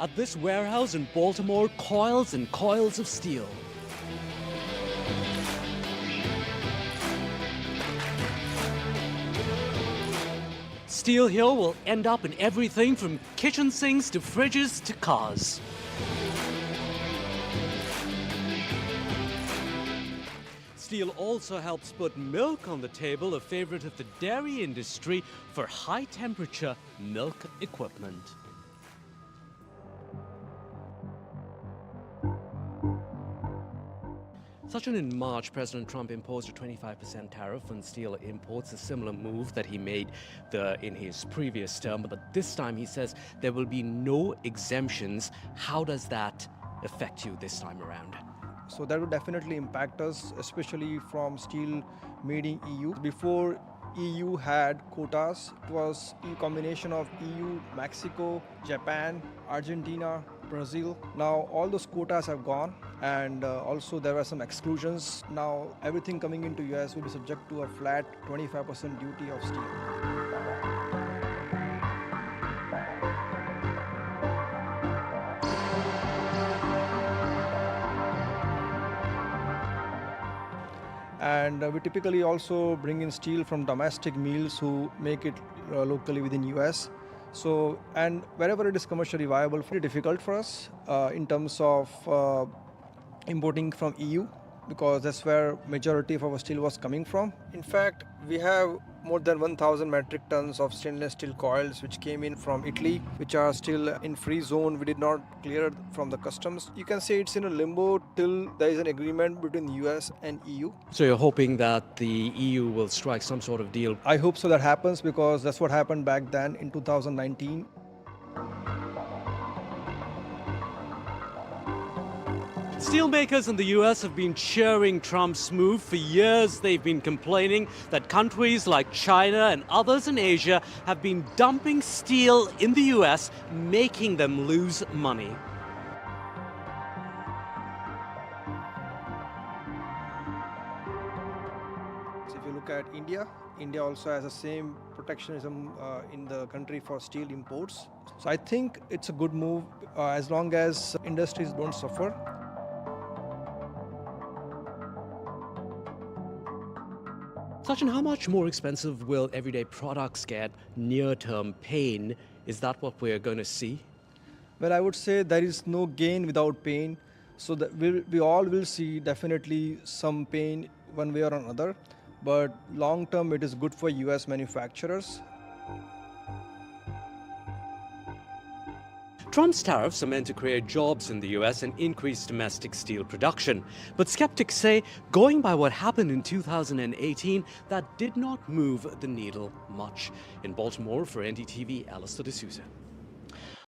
At this warehouse in Baltimore, coils and coils of steel. Steel here will end up in everything from kitchen sinks to fridges to cars. Steel also helps put milk on the table, a favorite of the dairy industry for high-temperature milk equipment. Such in March, President Trump imposed a 25% tariff on steel imports, a similar move that he made in his previous term. But this time he says there will be no exemptions. How does that affect you this time around? So that would definitely impact us, especially from steel made in EU. Before EU had quotas, it was a combination of EU, Mexico, Japan, Argentina, Brazil. Now all those quotas have gone, and also there were some exclusions. Now everything coming into US will be subject to a flat 25% duty of steel. And we typically also bring in steel from domestic mills who make it locally within US. So, and wherever it is commercially viable, very difficult for us in terms of importing from EU, because that's where majority of our steel was coming from. In fact, we have more than 1,000 metric tons of stainless steel coils which came in from Italy, which are still in free zone. We did not clear from the customs. You can say it's in a limbo till there is an agreement between the US and EU. So you're hoping that the EU will strike some sort of deal? I hope so that happens, because that's what happened back then in 2019. Steelmakers in the US have been cheering Trump's move. For years, they've been complaining that countries like China and others in Asia have been dumping steel in the US, making them lose money. So if you look at India also has the same protectionism in the country for steel imports. So I think it's a good move as long as industries don't suffer. Sachin, how much more expensive will everyday products get? Near-term pain, is that what we're going to see? Well, I would say there is no gain without pain. So that we all will see definitely some pain one way or another. But long term, it is good for US manufacturers. Trump's tariffs are meant to create jobs in the US and increase domestic steel production. But skeptics say, going by what happened in 2018, that did not move the needle much. In Baltimore, for NDTV, Allister.